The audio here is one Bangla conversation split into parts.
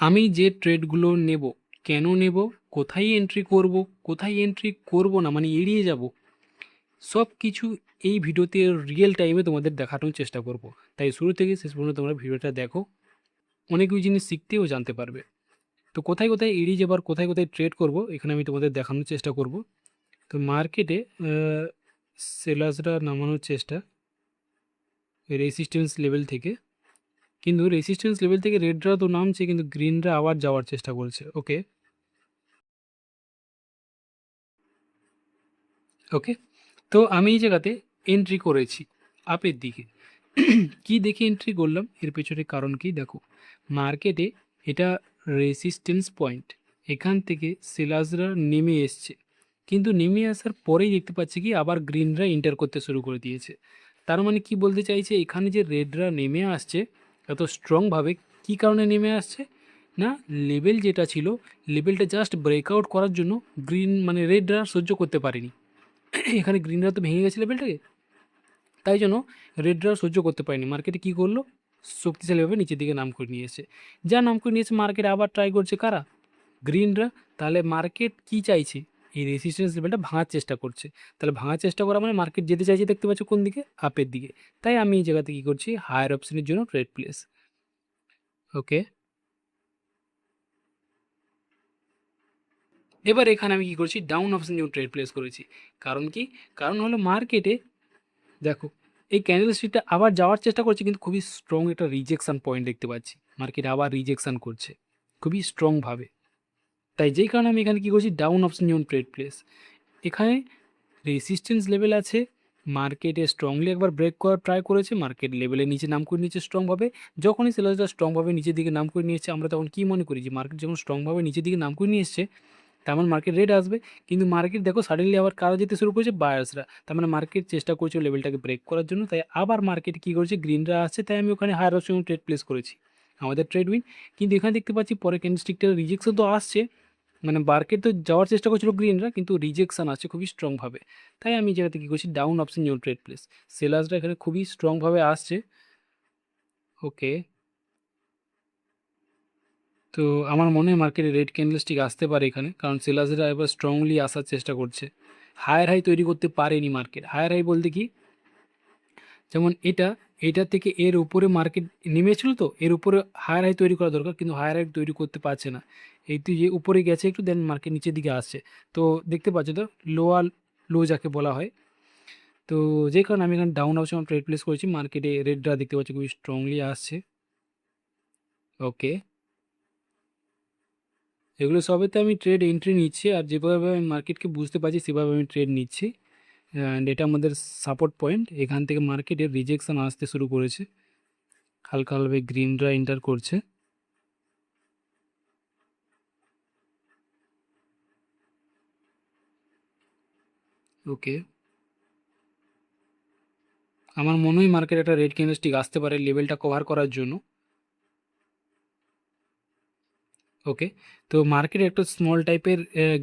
আমি যে ট্রেডগুলো নেব, কেন নেব, কোথায় এন্ট্রি করব, কোথায় এন্ট্রি করব না মানে এড়িয়ে যাব, সব কিছু এই ভিডিওতে রিয়েল টাইমে তোমাদের দেখানোর চেষ্টা করব। তাই শুরু থেকে শেষ পর্যন্ত তোমরা ভিডিওটা দেখো, অনেক কিছু জিনিস শিখতে ও জানতে পারবে। তো কোথায় কোথায় এড়িয়ে যাবার, কোথায় কোথায় ট্রেড করব, এখানে আমি তোমাদের দেখানোর চেষ্টা করব। তো মার্কেটে সেলার্সরা নামানোর চেষ্টা রেসিস্ট্যান্স লেভেল থেকে, কিন্তু রেসিস্ট্যান্স লেভেল থেকে রেডরা তো নামছে, কিন্তু গ্রিনরা আবার যাওয়ার চেষ্টা করছে। ওকে ওকে তো আমি এই জায়গাতে এন্ট্রি করেছি আপের দিকে। কি দেখে এন্ট্রি করলাম, এর পেছনে কারণ কি দেখো, মার্কেটে এটা রেসিস্ট্যান্স পয়েন্ট, এখান থেকে সেলার্সরা নেমে এসছে, কিন্তু নেমে আসার পরেই দেখতে পাচ্ছি কি আবার গ্রিনরা এন্টার করতে শুরু করে দিয়েছে। তার মানে কি বলতে চাইছে, এখানে যে রেডরা নেমে আসছে এত স্ট্রংভাবে, কি কারণে নেমে আসছে না, লেভেল যেটা ছিল, লেভেলটা জাস্ট ব্রেকআউট করার জন্য গ্রিন মানে রেডরা সহ্য করতে পারেনি। এখানে গ্রিনরা তো ভেঙে গেছে লেভেলটাকে, তাই জন্য রেডরা সহ্য করতে পারেনি, মার্কেটে কী করলো, শক্তিশালীভাবে নিচের দিকে নাম করে নিয়ে এসেছে। যা নাম করে নিয়ে এসে মার্কেট আবার ট্রাই করছে কারা, গ্রিনরা। তাহলে মার্কেট কি চাইছে, এই রেসিস্ট্যান্স লেভেলটা ভাঙার চেষ্টা করছে। তাহলে ভাঙার চেষ্টা করা মানে মার্কেট যেতে চাইছে, দেখতে পাচ্ছ কোন দিকে, আপের দিকে। তাই আমি এই জায়গাতে কী করছি, হায়ার অপশনের জন্য ট্রেড প্লেস। ওকে, এবার এখানে আমি কী করছি, ডাউন অপশন জন্য ট্রেড প্লেস করেছি। কারণ কি, কারণ হলো মার্কেটে দেখো এই ক্যান্ডেল স্টিকটা আবার যাওয়ার চেষ্টা করছে, কিন্তু খুবই স্ট্রং একটা রিজেকশান পয়েন্ট দেখতে পাচ্ছি, মার্কেট আবার রিজেকশান করছে খুবই স্ট্রংভাবে। তাই যেই কারণে আমি এখানে কী করছি, ডাউন অপশন যেমন ট্রেড প্লেস। এখানে রেসিস্ট্যান্স লেভেল আছে, মার্কেটে স্ট্রংলি একবার ব্রেক করার ট্রাই করেছে, মার্কেট লেভেলের নিচে নাম করে নিয়েছে স্ট্রংভাবে। যখনই সেলার্সটা স্ট্রংভাবে নিচের দিকে নাম করে নিয়েছে, আমরা তখন কী মনে করি যে মার্কেট যখন স্ট্রংভাবে নিচের দিকে নাম করে নিয়ে এসছে, তার মানে মার্কেট রেট আসবে। কিন্তু মার্কেট দেখো সাডেনলি আবার কারা যেতে শুরু করেছে, বায়ার্সরা। তার মানে মার্কেট চেষ্টা করছে লেভেলটাকে ব্রেক করার জন্য, তাই আবার মার্কেট কী করছে, গ্রিনরা আসছে, তাই আমি ওখানে হায়ার অপশন ট্রেড প্লেস করেছি, আমাদের ট্রেড উইন। কিন্তু এখানে দেখতে পাচ্ছি পরে ক্যান্ডেলস্টিকটার রিজেকশন তো আসছে, মানে মার্কেট তো যাওয়ার চেষ্টা করছিল গ্রিনরা, কিন্তু রিজেকশন আসছে খুবই স্ট্রংভাবে। তাই আমি এই জায়গাতে কী করছি, down option new trade place. সেলার্সরা এখানে খুবই স্ট্রংভাবে আসছে। ওকে, তো আমার মনে হয় মার্কেটে রেড ক্যান্ডেলস্টিক আসতে পারে এখানে, কারণ সেলার্সরা এবার স্ট্রংলি আসার চেষ্টা করছে। হায়ার হাই তৈরি করতে পারেনি মার্কেট। হায়ার হাই বলতে কি, যেমন এটা থেকে এর উপরে মার্কেট নেমেছিল, তো এর উপরে হায়ার হাই তৈরি করা দরকার, কিন্তু হায়ার হাই তৈরি করতে পারছে না। এই তো যে উপরে গেছে একটু, দেন মার্কেট নিচের দিকে আসছে। তো দেখতে পাচ্ছ তো লোয়ার লো যাকে বলা হয়। তো যে কারণে আমি এখানে ডাউন অপশন ট্রেড প্লেস করেছি, মার্কেটে রেডরা দেখতে পাচ্ছি খুবই স্ট্রংলি আসছে। ওকে, এগুলো সবেতে আমি ট্রেড এন্ট্রি নিচ্ছি, আর যেভাবে আমি মার্কেটকে বুঝতে পারছি সেভাবে আমি ট্রেড নিচ্ছি। অ্যান্ড এটা আমাদের সাপোর্ট পয়েন্ট, এখান থেকে মার্কেটের রিজেকশন আসতে শুরু করেছে, হালকা হালকা গ্রিনরা এন্টার করছে। ওকে, আমার মনে হয় মার্কেট একটা রেড ক্যান্ডেলস্টিক আসতে পারে লেভেলটা কভার করার জন্য। ওকে, তো মার্কেটে একটা স্মল টাইপের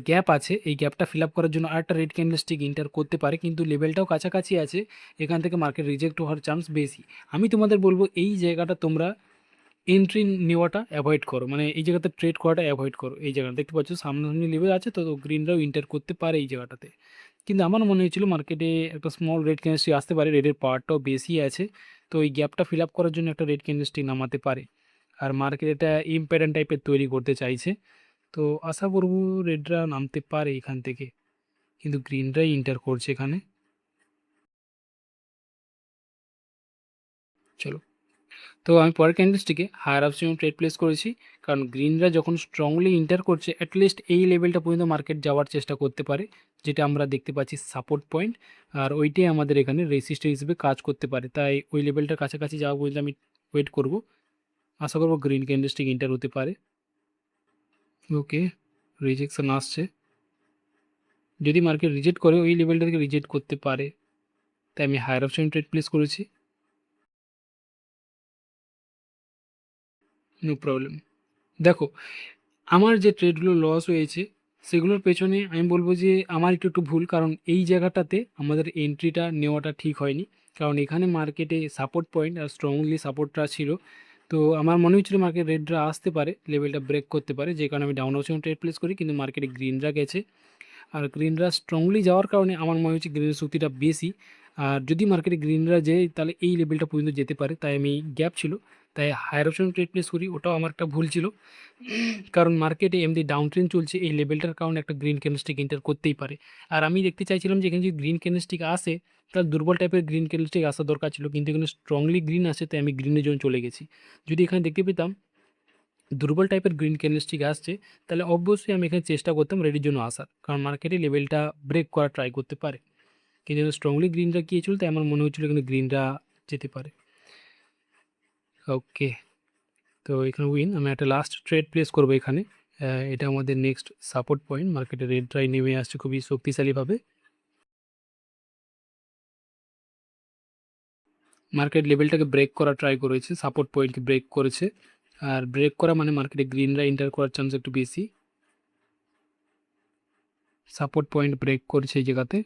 গ্যাপ আছে, এই গ্যাপটা ফিল আপ করার জন্য আরেকটা রেড ক্যান্ডেলস্টিক এন্টার করতে পারে, কিন্তু লেভেলটাও কাছাকাছি আছে, এখান থেকে মার্কেট রিজেক্ট হওয়ার চান্স বেশি। আমি তোমাদের বলবো এই জায়গাটা তোমরা এন্ট্রি নেওয়াটা অ্যাভয়েড করো, মানে এই জায়গাতে ট্রেড করাটা অ্যাভয়েড করো। এই জায়গাটা দেখতে পাচ্ছ সামনাসামনি লেভেল আছে, তো গ্রিনরাও এন্টার করতে পারে এই জায়গাটাতে। কিন্তু আমার মনে হয়েছিল মার্কেটে একটা স্মল রেড ক্যান্ডেলস্টিক আসতে পারে, রেডের পাওয়ারটাও বেশি আছে, তো এই গ্যাপটা ফিল আপ করার জন্য একটা রেড ক্যান্ডেলস্টিক নামাতে পারে। আর মার্কেট এটা ইম্প্যারেন্ট টাইপের তৈরি করতে চাইছে, তো আশা করব রেডরা নামতে পারে এখান থেকে, কিন্তু গ্রিনরাই এন্টার করছে এখানে। চলো, তো আমি পরের ক্যান্ডেলস্টিকে হায়ার অপশন ট্রেড প্লেস করেছি, কারণ গ্রিনরা যখন স্ট্রংলি এন্টার করছে, অ্যাটলিস্ট এই লেভেলটা পর্যন্ত মার্কেট যাওয়ার চেষ্টা করতে পারে, যেটা আমরা দেখতে পাচ্ছি সাপোর্ট পয়েন্ট, আর ওইটাই আমাদের এখানে রেসিস্টার হিসেবে কাজ করতে পারে। তাই ওই লেভেলটার কাছাকাছি যাওয়া পর্যন্ত আমি ওয়েট করব, আশা করবো গ্রিন ক্যান্ডেলস্টিক এন্টার হতে পারে। ওকে, রিজেকশন আসছে, যদি মার্কেট রিজেক্ট করে ওই লেভেলটা থেকে রিজেক্ট করতে পারে, তাই আমি হায়ার অপশন ট্রেড প্লেস করেছি। No problem. দেখো, আমার যে ট্রেডগুলো লস হয়েছে সেগুলোর পেছনে আমি বলবো যে আমার একটু একটু ভুল, কারণ এই জায়গাটাতে আমাদের এন্ট্রিটা নেওয়াটা ঠিক হয়নি, কারণ এখানে মার্কেটে সাপোর্ট পয়েন্ট আর স্ট্রংলি সাপোর্টটা ছিল, তো আমার মনে হচ্ছিল মার্কেট রেডরা আসতে পারে, লেভেলটা ব্রেক করতে পারে, যে কারণে আমি ডাউন অপশন ট্রেড প্লেস করি, কিন্তু মার্কেটে গ্রিনরা গেছে। আর গ্রিনরা স্ট্রংলি যাওয়ার কারণে আমার মনে হচ্ছে গ্রিনের শক্তিটা বেশি। আর যদি মার্কেটে গ্রিনরা যায় তাহলে এই লেভেলটা পর্যন্ত যেতে পারে, তাই আমি গ্যাপ ছিল তাই হায়ার অপশন ট্রেড প্লেস করি, ওটাও আমার একটা ভুল ছিল। কারণ মার্কেটে এমনি ডাউন ট্রেন্ড চলছে, এই লেভেলটার কারণে একটা গ্রিন ক্যান্ডেলস্টিক এন্টার করতেই পারে। আর আমি দেখতে চাইছিলাম যে এখানে যদি গ্রিন ক্যান্ডেলস্টিক আসে তাহলে দুর্বল টাইপের গ্রিন ক্যান্ডেলস্টিক আসা দরকার ছিল, কিন্তু এখানে স্ট্রংলি গ্রিন আসে তাই আমি গ্রিনের জন্য চলে গেছি। যদি এখানে দেখতে পেতাম দুর্বল টাইপের গ্রিন ক্যান্ডেলস্টিক আসছে তাহলে অবশ্যই আমি এখানে চেষ্টা করতাম রেডির জন্য আসার, কারণ মার্কেটে লেভেলটা ব্রেক করা ট্রাই করতে পারে। কিন্তু স্ট্রংলি গ্রিনরা গিয়েছিল তাই আমার মনে হচ্ছিলো এখানে গ্রিনরা যেতে পারে। ওকে, তো এখানে উইন। আমি একটা লাস্ট ট্রেড প্লেস করবো এখানে। এটা আমাদের নেক্সট সাপোর্ট পয়েন্ট, মার্কেটে রেডরাই নেমে আসছে খুবই শক্তিশালীভাবে। মার্কেট লেভেলটাকে ব্রেক করা ট্রাই করেছে, সাপোর্ট পয়েন্টকে ব্রেক করেছে। আর ব্রেক করা মানে মার্কেটে গ্রিনরা এন্টার করার চান্স একটু বেশি। সাপোর্ট পয়েন্ট ব্রেক করেছে এই জায়গাতে।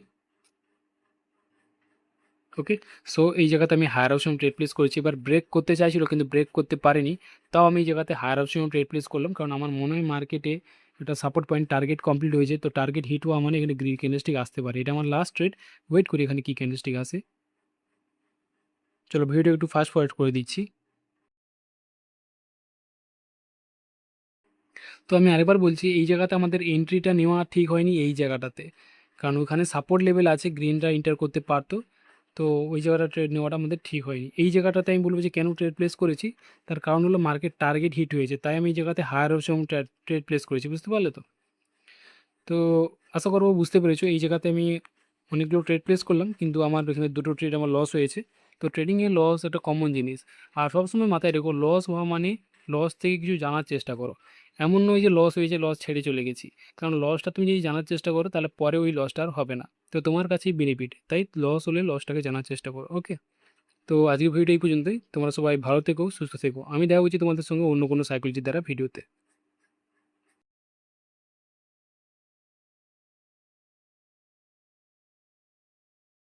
ওকে, সো এই জায়গাতে আমি হায়ার অপশন ট্রেড প্লেস করেছি। এবার ব্রেক করতে চাইছিল কিন্তু ব্রেক করতে পারিনি, তাও আমি এই জায়গাতে হায়ার অপশন ট্রেড প্লেস করলাম, কারণ আমার মনে হয় মার্কেটে এটা সাপোর্ট পয়েন্ট টার্গেট কমপ্লিট হয়েছে, তো টার্গেট হিট হওয়া মানে এখানে গ্রিন ক্যান্ডেলস্টিক আসতে পারে। এটা আমার লাস্ট ট্রেড। ওয়েট করি এখানে কী ক্যান্ডেলস্টিক আসে। চলো ভিডিও একটু ফাস্ট ফরওয়ার্ড করে দিচ্ছি। তো আমি আরেকবার বলছি, এই জায়গাতে আমাদের এন্ট্রিটা নেওয়া ঠিক হয়নি এই জায়গাটাতে, কারণ ওখানে সাপোর্ট লেভেল আছে, গ্রিনরা এন্টার করতে পারতো, তো ওই জায়গাটা ট্রেড নেওয়াটা আমাদের ঠিক হয়নি। এই জায়গাটাতে আমি বলবো যে কেন ট্রেড প্লেস করেছি, তার কারণ হলো মার্কেট টার্গেট হিট হয়েছে, তাই আমি এই জায়গাতে হায়ার অপশন ট্রেড প্লেস করেছি, বুঝতে পারলে তো? তো আশা করবো বুঝতে পেরেছো। এই জায়গাতে আমি অনেকগুলো ট্রেড প্লেস করলাম, কিন্তু আমার এখানে দুটো ট্রেড আমার লস হয়েছে। তো ট্রেডিংয়ে লস একটা কমন জিনিস, আর সবসময় মাথায় রেখো লস হওয়া মানে লস থেকে কিছু জানার চেষ্টা করো। এমন নয় যে লস হয়েছে লস ছেড়ে চলে গেছি, কারণ লসটা তুমি যদি জানার চেষ্টা করো তাহলে পরে ওই লসটা আর হবে না, তো তোমার কাছেই বেনিফিট। তাই লস হলে লসটাকে জানার চেষ্টা করো। ওকে, তো আজকের ভিডিও এই পর্যন্তই। তোমরা সবাই ভালো থেকো, সুস্থ থেকো। আমি দেখা হচ্ছে তোমাদের সঙ্গে অন্য কোনো সাইকোলজি দ্বারা ভিডিওতে।